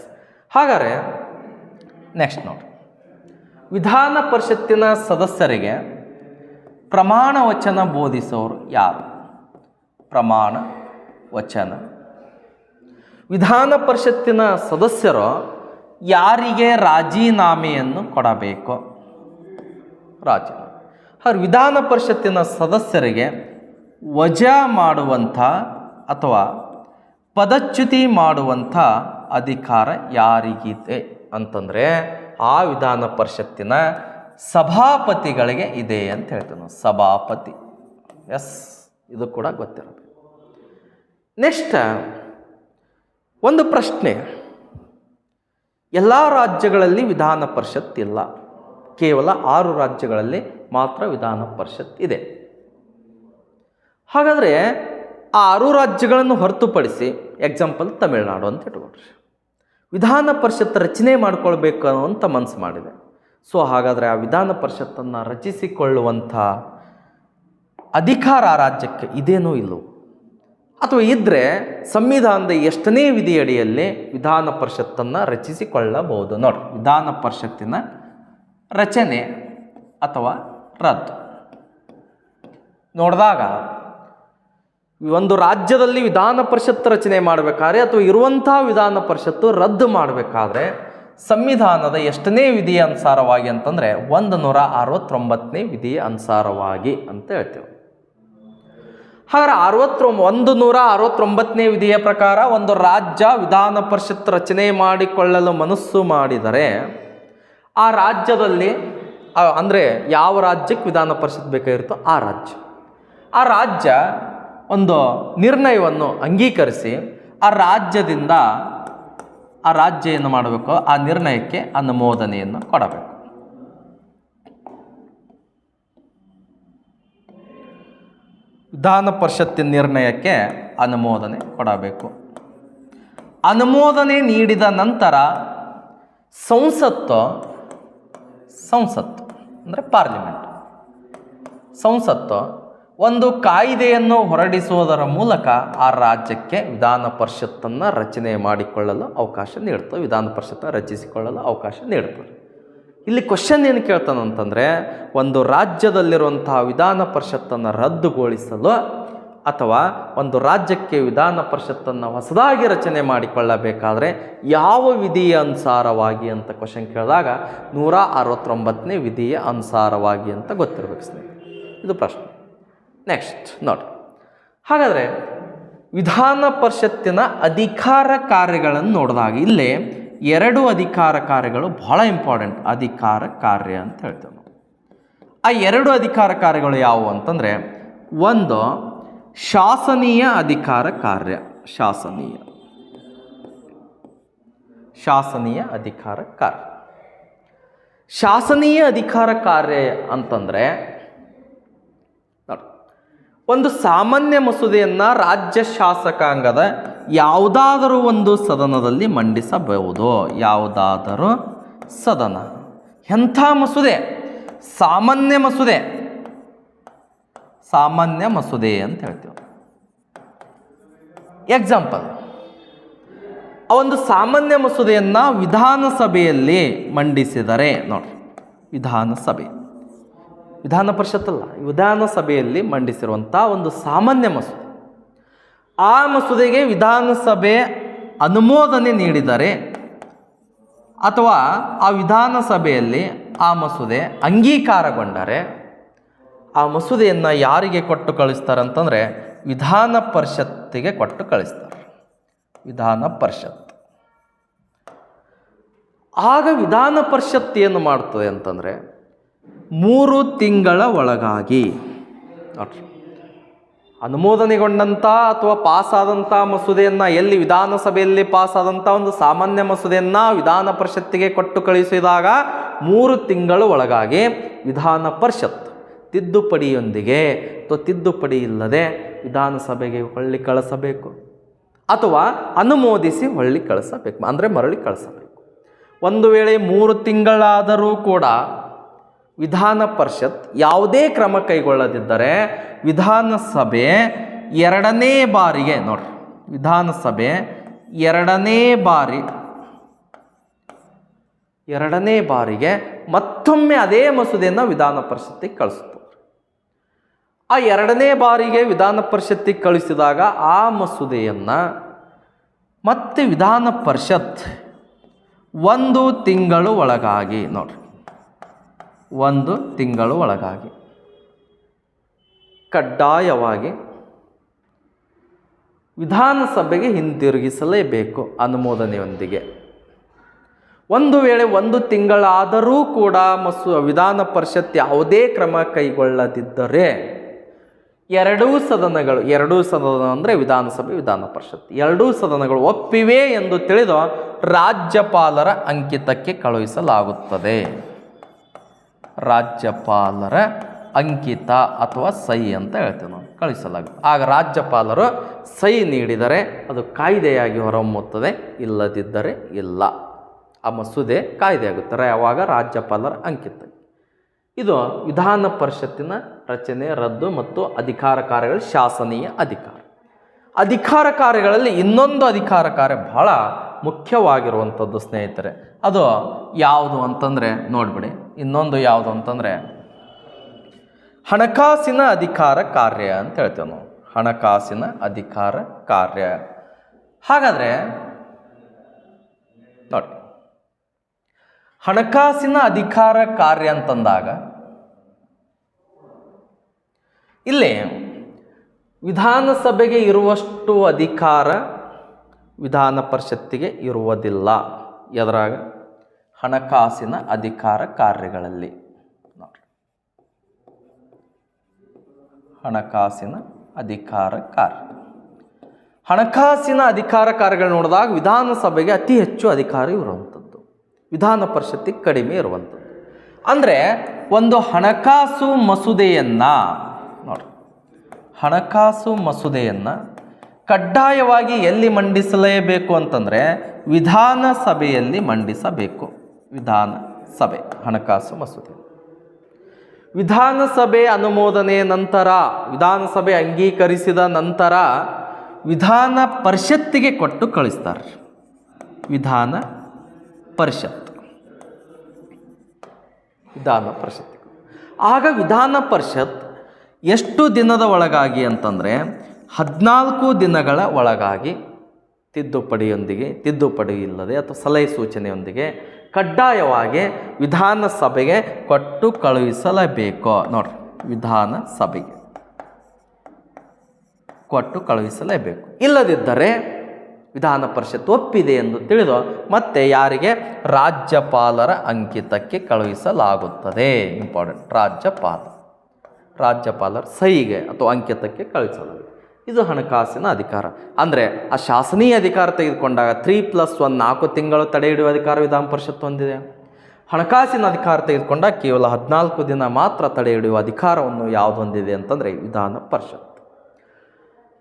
ಹಾಗಾದರೆ ನೆಕ್ಸ್ಟ್ ನೋಡಿ, ವಿಧಾನ ಪರಿಷತ್ತಿನ ಸದಸ್ಯರಿಗೆ ಪ್ರಮಾಣ ವಚನ ಬೋಧಿಸೋರು ಯಾರು? ಪ್ರಮಾಣ ವಚನ. ವಿಧಾನ ಪರಿಷತ್ತಿನ ಸದಸ್ಯರು ಯಾರಿಗೆ ರಾಜೀನಾಮೆಯನ್ನು ಕೊಡಬೇಕು? ರಾಜೀನಾಮೆ. ಹಾಗೆ ವಿಧಾನ ಪರಿಷತ್ತಿನ ಸದಸ್ಯರಿಗೆ ವಜಾ ಮಾಡುವಂಥ ಅಥವಾ ಪದಚ್ಯುತಿ ಮಾಡುವಂಥ ಅಧಿಕಾರ ಯಾರಿಗಿದೆ ಅಂತಂದರೆ ಆ ವಿಧಾನ ಪರಿಷತ್ತಿನ ಸಭಾಪತಿಗಳಿಗೆ ಇದೆ ಅಂತ ಹೇಳ್ತೇವೆ ನಾವು. ಸಭಾಪತಿ. ಎಸ್, ಇದು ಕೂಡ ಗೊತ್ತಿರಬೇಕು. ನೆಕ್ಸ್ಟ್ ಒಂದು ಪ್ರಶ್ನೆ. ಎಲ್ಲ ರಾಜ್ಯಗಳಲ್ಲಿ ವಿಧಾನ ಪರಿಷತ್ ಇಲ್ಲ, ಕೇವಲ 6 ರಾಜ್ಯಗಳಲ್ಲಿ ಮಾತ್ರ ವಿಧಾನ ಪರಿಷತ್ ಇದೆ. ಹಾಗಾದರೆ ಆ 6 ರಾಜ್ಯಗಳನ್ನು ಹೊರತುಪಡಿಸಿ, ಎಕ್ಸಾಂಪಲ್ ತಮಿಳುನಾಡು ಅಂತ ಇಟ್ಕೊಳ್ರಿ, ವಿಧಾನ ಪರಿಷತ್ ರಚನೆ ಮಾಡಿಕೊಳ್ಬೇಕು ಅಂತ ಮನಸ್ಸು ಮಾಡಿದೆ. ಸೊ ಹಾಗಾದರೆ ಆ ವಿಧಾನ ಪರಿಷತ್ತನ್ನು ರಚಿಸಿಕೊಳ್ಳುವಂಥ ಅಧಿಕಾರ ಆ ರಾಜ್ಯಕ್ಕೆ ಇದೇನೋ ಇಲ್ಲವೋ? ಅಥವಾ ಇದ್ದರೆ ಸಂವಿಧಾನದ ಎಷ್ಟನೇ ವಿಧಿಯಡಿಯಲ್ಲಿ ವಿಧಾನ ಪರಿಷತ್ತನ್ನು ರಚಿಸಿಕೊಳ್ಳಬಹುದು? ನೋಡಿ, ವಿಧಾನ ಪರಿಷತ್ತಿನ ರಚನೆ ಅಥವಾ ರದ್ದು ನೋಡಿದಾಗ, ಒಂದು ರಾಜ್ಯದಲ್ಲಿ ವಿಧಾನ ಪರಿಷತ್ ರಚನೆ ಮಾಡಬೇಕಾದ್ರೆ ಅಥವಾ ಇರುವಂಥ ವಿಧಾನ ಪರಿಷತ್ತು ರದ್ದು ಮಾಡಬೇಕಾದ್ರೆ ಸಂವಿಧಾನದ ಎಷ್ಟನೇ ವಿಧಿಯ ಅನುಸಾರವಾಗಿ ಅಂತಂದರೆ 169ನೇ ವಿಧಿಯ ಅನುಸಾರವಾಗಿ ಅಂತ ಹೇಳ್ತೇವೆ. ಹಾಗಾದ್ರೆ 169ನೇ ವಿಧಿಯ ಪ್ರಕಾರ ಒಂದು ರಾಜ್ಯ ವಿಧಾನ ಪರಿಷತ್ ರಚನೆ ಮಾಡಿಕೊಳ್ಳಲು ಮನಸ್ಸು ಮಾಡಿದರೆ ಆ ರಾಜ್ಯದಲ್ಲಿ, ಅಂದರೆ ಯಾವ ರಾಜ್ಯಕ್ಕೆ ವಿಧಾನ ಪರಿಷತ್ ಬೇಕಾಗಿರುತ್ತೋ ಆ ರಾಜ್ಯ ಒಂದು ನಿರ್ಣಯವನ್ನು ಅಂಗೀಕರಿಸಿ ಆ ರಾಜ್ಯದಿಂದ ಆ ರಾಜ್ಯ ಏನು ಮಾಡಬೇಕು? ಆ ನಿರ್ಣಯಕ್ಕೆ ಅನುಮೋದನೆಯನ್ನು ಕೊಡಬೇಕು. ವಿಧಾನ ಪರಿಷತ್ತಿನ ನಿರ್ಣಯಕ್ಕೆ ಅನುಮೋದನೆ ಕೊಡಬೇಕು. ಅನುಮೋದನೆ ನೀಡಿದ ನಂತರ ಸಂಸತ್ತು ಅಂದರೆ ಪಾರ್ಲಿಮೆಂಟ್, ಸಂಸತ್ತು ಒಂದು ಕಾಯ್ದೆಯನ್ನು ಹೊರಡಿಸುವುದರ ಮೂಲಕ ಆ ರಾಜ್ಯಕ್ಕೆ ವಿಧಾನ ಪರಿಷತ್ತನ್ನು ರಚನೆ ಮಾಡಿಕೊಳ್ಳಲು ಅವಕಾಶ ನೀಡ್ತವೆ, ವಿಧಾನ ಪರಿಷತ್ತನ್ನು ರಚಿಸಿಕೊಳ್ಳಲು ಅವಕಾಶ ನೀಡ್ತದೆ. ಇಲ್ಲಿ ಕ್ವಶನ್ ಏನು ಕೇಳ್ತಾನಂತಂದರೆ, ಒಂದು ರಾಜ್ಯದಲ್ಲಿರುವಂತಹ ವಿಧಾನ ಪರಿಷತ್ತನ್ನು ರದ್ದುಗೊಳಿಸಲು ಅಥವಾ ಒಂದು ರಾಜ್ಯಕ್ಕೆ ವಿಧಾನ ಪರಿಷತ್ತನ್ನು ಹೊಸದಾಗಿ ರಚನೆ ಮಾಡಿಕೊಳ್ಳಬೇಕಾದ್ರೆ ಯಾವ ವಿಧಿಯ ಅನುಸಾರವಾಗಿ ಅಂತ ಕ್ವಶನ್ ಕೇಳಿದಾಗ 169ನೇ ವಿಧಿಯ ಅನುಸಾರವಾಗಿ ಅಂತ ಗೊತ್ತಿರಬೇಕು ಸ್ನೇಹಿತರೆ. ಇದು ಪ್ರಶ್ನೆ. ನೆಕ್ಸ್ಟ್ ನೋಡಿ, ಹಾಗಾದರೆ ವಿಧಾನ ಪರಿಷತ್ತಿನ ಅಧಿಕಾರ ಕಾರ್ಯಗಳನ್ನು ನೋಡಿದಾಗ ಇಲ್ಲೇ 2 ಅಧಿಕಾರ ಕಾರ್ಯಗಳು ಬಹಳ ಇಂಪಾರ್ಟೆಂಟ್. ಅಧಿಕಾರ ಕಾರ್ಯ ಅಂತ ಹೇಳ್ತೇವೆ ನಾವು. ಆ 2 ಅಧಿಕಾರ ಕಾರ್ಯಗಳು ಯಾವುವು ಅಂತಂದರೆ, ಒಂದು ಶಾಸನೀಯ ಅಧಿಕಾರ ಕಾರ್ಯ. ಶಾಸನೀಯ ಅಧಿಕಾರ ಕಾರ್ಯ. ಶಾಸನೀಯ ಅಧಿಕಾರ ಕಾರ್ಯ ಅಂತಂದರೆ ಒಂದು ಸಾಮಾನ್ಯ ಮಸೂದೆಯನ್ನು ರಾಜ್ಯ ಶಾಸಕಾಂಗದ ಯಾವುದಾದರೂ ಒಂದು ಸದನದಲ್ಲಿ ಮಂಡಿಸಬಹುದು. ಯಾವುದಾದರೂ ಸದನ. ಎಂಥ ಮಸೂದೆ? ಸಾಮಾನ್ಯ ಮಸೂದೆ ಅಂತ ಹೇಳ್ತೀವಿ. ಎಕ್ಸಾಂಪಲ್, ಆ ಒಂದು ಸಾಮಾನ್ಯ ಮಸೂದೆಯನ್ನು ವಿಧಾನಸಭೆಯಲ್ಲಿ ಮಂಡಿಸಿದರೆ ನೋಡಿ, ವಿಧಾನ ಪರಿಷತ್ತಲ್ಲ, ವಿಧಾನಸಭೆಯಲ್ಲಿ ಮಂಡಿಸಿರುವಂಥ ಒಂದು ಸಾಮಾನ್ಯ ಮಸೂದೆ, ಆ ಮಸೂದೆಗೆ ವಿಧಾನಸಭೆ ಅನುಮೋದನೆ ನೀಡಿದರೆ ಅಥವಾ ಆ ವಿಧಾನಸಭೆಯಲ್ಲಿ ಆ ಮಸೂದೆ ಅಂಗೀಕಾರಗೊಂಡರೆ ಆ ಮಸೂದೆಯನ್ನು ಯಾರಿಗೆ ಕೊಟ್ಟು ಕಳಿಸ್ತಾರೆ ಅಂತಂದರೆ ವಿಧಾನ ಪರಿಷತ್ತಿಗೆ ಕೊಟ್ಟು ಕಳಿಸ್ತಾರೆ. ವಿಧಾನ ಪರಿಷತ್. ಆಗ ವಿಧಾನ ಪರಿಷತ್ ಏನು ಮಾಡ್ತದೆ ಅಂತಂದರೆ 3 ತಿಂಗಳ ಒಳಗಾಗಿ ಅನುಮೋದನೆಗೊಂಡಂಥ ಅಥವಾ ಪಾಸಾದಂಥ ಮಸೂದೆಯನ್ನು, ಎಲ್ಲಿ ವಿಧಾನಸಭೆಯಲ್ಲಿ ಪಾಸಾದಂಥ ಒಂದು ಸಾಮಾನ್ಯ ಮಸೂದೆಯನ್ನು ವಿಧಾನ ಪರಿಷತ್ತಿಗೆ ಕೊಟ್ಟು ಕಳಿಸಿದಾಗ 3 ತಿಂಗಳ ಒಳಗಾಗಿ ವಿಧಾನ ಪರಿಷತ್ ತಿದ್ದುಪಡಿಯೊಂದಿಗೆ ಅಥವಾ ತಿದ್ದುಪಡಿ ಇಲ್ಲದೆ ವಿಧಾನಸಭೆಗೆ ಹೊಳ್ಳಿ ಕಳಿಸಬೇಕು ಅಥವಾ ಅನುಮೋದಿಸಿ ಹೊಳ್ಳಿ ಕಳಿಸಬೇಕು, ಅಂದರೆ ಮರಳಿ ಕಳಿಸಬೇಕು. ಒಂದು ವೇಳೆ 3 ತಿಂಗಳಾದರೂ ಕೂಡ ವಿಧಾನ ಪರಿಷತ್ ಯಾವುದೇ ಕ್ರಮ ಕೈಗೊಳ್ಳದಿದ್ದರೆ ವಿಧಾನಸಭೆ 2ನೇ ಬಾರಿಗೆ ನೋಡ್ರಿ, ವಿಧಾನಸಭೆ 2ನೇ ಬಾರಿಗೆ ಮತ್ತೊಮ್ಮೆ ಅದೇ ಮಸೂದೆಯನ್ನು ವಿಧಾನ ಪರಿಷತ್ತಿಗೆ ಕಳಿಸುತ್ತೆ. ಆ ಎರಡನೇ ಬಾರಿಗೆ ವಿಧಾನ ಪರಿಷತ್ತಿಗೆ ಕಳಿಸಿದಾಗ ಆ ಮಸೂದೆಯನ್ನು ಮತ್ತೆ ವಿಧಾನ ಪರಿಷತ್ 1 ತಿಂಗಳು ಒಳಗಾಗಿ ನೋಡ್ರಿ 1 ತಿಂಗಳು ಒಳಗಾಗಿ ಕಡ್ಡಾಯವಾಗಿ ವಿಧಾನಸಭೆಗೆ ಹಿಂತಿರುಗಿಸಲೇಬೇಕು ಅನುಮೋದನೆಯೊಂದಿಗೆ. ಒಂದು ವೇಳೆ 1 ತಿಂಗಳಾದರೂ ಕೂಡ ವಿಧಾನ ಪರಿಷತ್ ಯಾವುದೇ ಕ್ರಮ ಕೈಗೊಳ್ಳದಿದ್ದರೆ ಎರಡೂ ಸದನ ಅಂದರೆ ವಿಧಾನಸಭೆ ವಿಧಾನ ಪರಿಷತ್ ಎರಡೂ ಸದನಗಳು ಒಪ್ಪಿವೆ ಎಂದು ತಿಳಿದು ರಾಜ್ಯಪಾಲರ ಅಂಕಿತಕ್ಕೆ ಕಳುಹಿಸಲಾಗುತ್ತದೆ. ರಾಜ್ಯಪಾಲರ ಅಂಕಿತ ಅಥವಾ ಸಹಿ ಅಂತ ಹೇಳ್ತೇವೆ ನಾವು, ಕಳಿಸಲಾಗುತ್ತೆ. ಆಗ ರಾಜ್ಯಪಾಲರು ಸಹಿ ನೀಡಿದರೆ ಅದು ಕಾಯ್ದೆಯಾಗಿ ಹೊರಹೊಮ್ಮುತ್ತದೆ, ಇಲ್ಲದಿದ್ದರೆ ಇಲ್ಲ. ಆ ಮಸೂದೆ ಕಾಯ್ದೆಯಾಗುತ್ತಾರೆ ಯಾವಾಗ ರಾಜ್ಯಪಾಲರ ಅಂಕಿತ. ಇದು ವಿಧಾನ ಪರಿಷತ್ತಿನ ರಚನೆ, ರದ್ದು ಮತ್ತು ಅಧಿಕಾರ ಕಾರ್ಯಗಳು. ಶಾಸನೀಯ ಅಧಿಕಾರ ಕಾರ್ಯಗಳಲ್ಲಿ ಇನ್ನೊಂದು ಅಧಿಕಾರ ಕಾರ್ಯ ಬಹಳ ಮುಖ್ಯವಾಗಿರುವಂಥದ್ದು ಸ್ನೇಹಿತರೆ. ಅದು ಯಾವುದು ಅಂತಂದರೆ ನೋಡಿಬಿಡಿ, ಇನ್ನೊಂದು ಯಾವುದು ಅಂತಂದರೆ ಹಣಕಾಸಿನ ಅಧಿಕಾರ ಕಾರ್ಯ ಅಂತ ಹೇಳ್ತೇವೆ ನಾವು. ಹಣಕಾಸಿನ ಅಧಿಕಾರ ಕಾರ್ಯ. ಹಾಗಾದರೆ ನೋಡಿ, ಹಣಕಾಸಿನ ಅಧಿಕಾರ ಕಾರ್ಯ ಅಂತಂದಾಗ ಇಲ್ಲಿ ವಿಧಾನಸಭೆಗೆ ಇರುವಷ್ಟು ಅಧಿಕಾರ ವಿಧಾನ ಪರಿಷತ್ತಿಗೆ ಇರುವುದಿಲ್ಲ. ಎದರಾಗ? ಹಣಕಾಸಿನ ಅಧಿಕಾರ ಕಾರ್ಯಗಳಲ್ಲಿ. ನೋಡಿ, ಹಣಕಾಸಿನ ಅಧಿಕಾರ ಕಾರ್ಯ. ಹಣಕಾಸಿನ ಅಧಿಕಾರ ಕಾರ್ಯಗಳು ನೋಡಿದಾಗ ವಿಧಾನಸಭೆಗೆ ಅತಿ ಹೆಚ್ಚು ಅಧಿಕಾರ ಇರುವಂಥದ್ದು, ವಿಧಾನ ಪರಿಷತ್ತಿಗೆ ಕಡಿಮೆ ಇರುವಂಥದ್ದು. ಅಂದರೆ ಒಂದು ಹಣಕಾಸು ಮಸೂದೆಯನ್ನು ನೋಡಿ, ಹಣಕಾಸು ಮಸೂದೆಯನ್ನು ಕಡ್ಡಾಯವಾಗಿ ಎಲ್ಲಿ ಮಂಡಿಸಲೇಬೇಕು ಅಂತಂದರೆ ವಿಧಾನಸಭೆಯಲ್ಲಿ ಮಂಡಿಸಬೇಕು. ವಿಧಾನಸಭೆ ಹಣಕಾಸು ಮಸೂದೆ ವಿಧಾನಸಭೆ ಅನುಮೋದನೆ ನಂತರ, ವಿಧಾನಸಭೆ ಅಂಗೀಕರಿಸಿದ ನಂತರ ವಿಧಾನ ಪರಿಷತ್ತಿಗೆ ಕೊಟ್ಟು ಕಳಿಸ್ತಾರೆ. ವಿಧಾನ ಪರಿಷತ್ ಆಗ ವಿಧಾನ ಪರಿಷತ್ ಎಷ್ಟು ದಿನದ ಒಳಗಾಗಿ ಅಂತಂದರೆ 14 ದಿನಗಳ ಒಳಗಾಗಿ ತಿದ್ದುಪಡಿ ಇಲ್ಲದೆ ಅಥವಾ ಸಲಹೆ ಸೂಚನೆಯೊಂದಿಗೆ ಕಡ್ಡಾಯವಾಗಿ ವಿಧಾನಸಭೆಗೆ ಕೊಟ್ಟು ಕಳುಹಿಸಲೇಬೇಕು. ನೋಡ್ರಿ, ವಿಧಾನಸಭೆಗೆ ಕೊಟ್ಟು ಕಳುಹಿಸಲೇಬೇಕು. ಇಲ್ಲದಿದ್ದರೆ ವಿಧಾನ ಪರಿಷತ್ ಒಪ್ಪಿದೆ ಎಂದು ತಿಳಿದು ಮತ್ತೆ ಯಾರಿಗೆ? ರಾಜ್ಯಪಾಲರ ಅಂಕಿತಕ್ಕೆ ಕಳುಹಿಸಲಾಗುತ್ತದೆ. ಇಂಪಾರ್ಟೆಂಟ್, ರಾಜ್ಯಪಾಲರ ಸಹಿಗೆ ಅಥವಾ ಅಂಕಿತಕ್ಕೆ ಕಳುಹಿಸಲಾಗುತ್ತದೆ. ಇದು ಹಣಕಾಸಿನ ಅಧಿಕಾರ. ಅಂದರೆ ಆ ಶಾಸನೀಯ ಅಧಿಕಾರ ತೆಗೆದುಕೊಂಡಾಗ 3+1 4 ತಿಂಗಳು ತಡೆ ಹಿಡಿಯುವ ಅಧಿಕಾರ ವಿಧಾನ ಪರಿಷತ್ ಹೊಂದಿದೆ. ಹಣಕಾಸಿನ ಅಧಿಕಾರ ತೆಗೆದುಕೊಂಡಾಗ ಕೇವಲ 14 ದಿನ ಮಾತ್ರ ತಡೆ ಹಿಡಿಯುವ ಅಧಿಕಾರವನ್ನು ಯಾವುದು ಹೊಂದಿದೆ ಅಂತಂದರೆ ವಿಧಾನ ಪರಿಷತ್.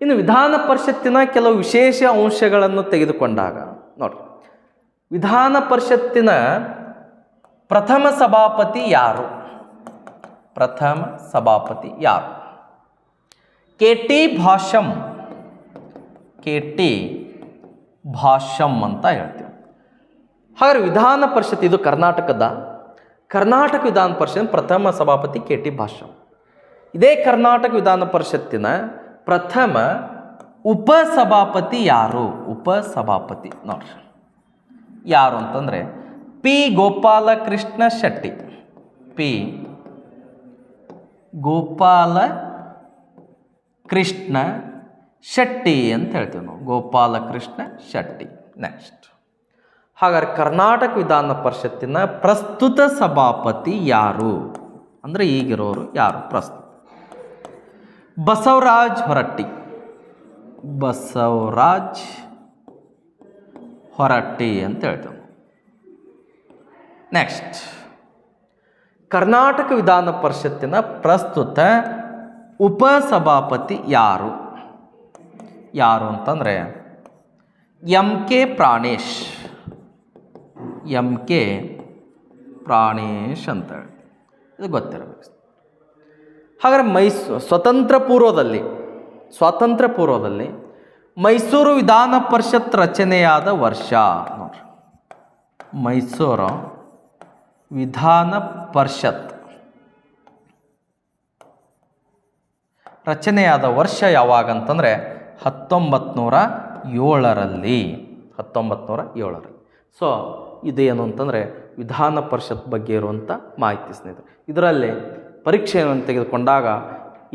ಇನ್ನು ವಿಧಾನ ಪರಿಷತ್ತಿನ ಕೆಲವು ವಿಶೇಷ ಅಂಶಗಳನ್ನು ತೆಗೆದುಕೊಂಡಾಗ ನೋಡಿ, ವಿಧಾನ ಪರಿಷತ್ತಿನ ಪ್ರಥಮ ಸಭಾಪತಿ ಯಾರು? ಕೆ.ಟಿ. ಭಾಷಂ ಅಂತ ಹೇಳ್ತೀವಿ. ಹಾಗಾದ್ರೆ ವಿಧಾನ ಪರಿಷತ್ ಇದು ಕರ್ನಾಟಕ ವಿಧಾನ ಪರಿಷತ್ ಪ್ರಥಮ ಸಭಾಪತಿ ಕೆ.ಟಿ. ಭಾಷಂ. ಇದೇ ಕರ್ನಾಟಕ ವಿಧಾನ ಪರಿಷತ್ತಿನ ಪ್ರಥಮ ಉಪಸಭಾಪತಿ ಯಾರು? ನೋಡ್ರಿ, ಯಾರು ಅಂತಂದರೆ ಪಿ. ಗೋಪಾಲಕೃಷ್ಣ ಶೆಟ್ಟಿ ಅಂತ ಹೇಳ್ತೀವಿ ನಾವು. ಗೋಪಾಲಕೃಷ್ಣ ಶೆಟ್ಟಿ. ನೆಕ್ಸ್ಟ್, ಹಾಗಾದ್ರೆ ಕರ್ನಾಟಕ ವಿಧಾನ ಪರಿಷತ್ತಿನ ಪ್ರಸ್ತುತ ಸಭಾಪತಿ ಯಾರು ಅಂದರೆ ಈಗಿರೋರು ಯಾರು ಪ್ರಸ್ತುತ? ಬಸವರಾಜ್ ಹೊರಟ್ಟಿ ಅಂತ ಹೇಳ್ತೇವೆ. ನೆಕ್ಸ್ಟ್, ಕರ್ನಾಟಕ ವಿಧಾನ ಪರಿಷತ್ತಿನ ಪ್ರಸ್ತುತ ಉಪಸಭಾಪತಿ ಯಾರು ಅಂತಂದರೆ ಎಂ.ಕೆ. ಪ್ರಾಣೇಶ್ ಅಂತ ಹೇಳಿ, ಇದು ಗೊತ್ತಿರಬೇಕು. ಹಾಗಾದ್ರೆ ಸ್ವಾತಂತ್ರ್ಯ ಪೂರ್ವದಲ್ಲಿ ಮೈಸೂರು ವಿಧಾನ ಪರಿಷತ್ ರಚನೆಯಾದ ವರ್ಷ ನೋಡ್ರಿ. ಮೈಸೂರು ವಿಧಾನ ಪರಿಷತ್ ರಚನೆಯಾದ ವರ್ಷ ಯಾವಾಗ ಅಂತಂದರೆ 1907ರಲ್ಲಿ. 1907ರಲ್ಲಿ. ಸೊ ಇದೇನು ಅಂತಂದರೆ ವಿಧಾನ ಪರಿಷತ್ ಬಗ್ಗೆ ಇರುವಂಥ ಮಾಹಿತಿ ಸ್ನೇಹಿತರೆ. ಇದರಲ್ಲಿ ಪರೀಕ್ಷೆಯನ್ನು ತೆಗೆದುಕೊಂಡಾಗ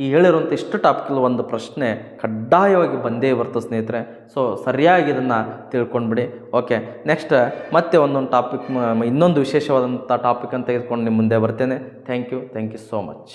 ಈ ಹೇಳಿರುವಂಥ ಇಷ್ಟು ಟಾಪಿಕಲ್ಲಿ ಒಂದು ಪ್ರಶ್ನೆ ಕಡ್ಡಾಯವಾಗಿ ಬಂದೇ ಬರ್ತದೆ ಸ್ನೇಹಿತರೆ. ಸೊ ಸರಿಯಾಗಿ ಇದನ್ನು ತಿಳ್ಕೊಂಡ್ಬಿಡಿ. ಓಕೆ, ನೆಕ್ಸ್ಟ್ ಮತ್ತೆ ಒಂದೊಂದು ಟಾಪಿಕ್ ಇನ್ನೊಂದು ವಿಶೇಷವಾದಂಥ ಟಾಪಿಕ್ ಅಂತ ತೆಗೆದುಕೊಂಡು ನಿಮ್ಮ ಮುಂದೆ ಬರ್ತೇನೆ. Thank you so much.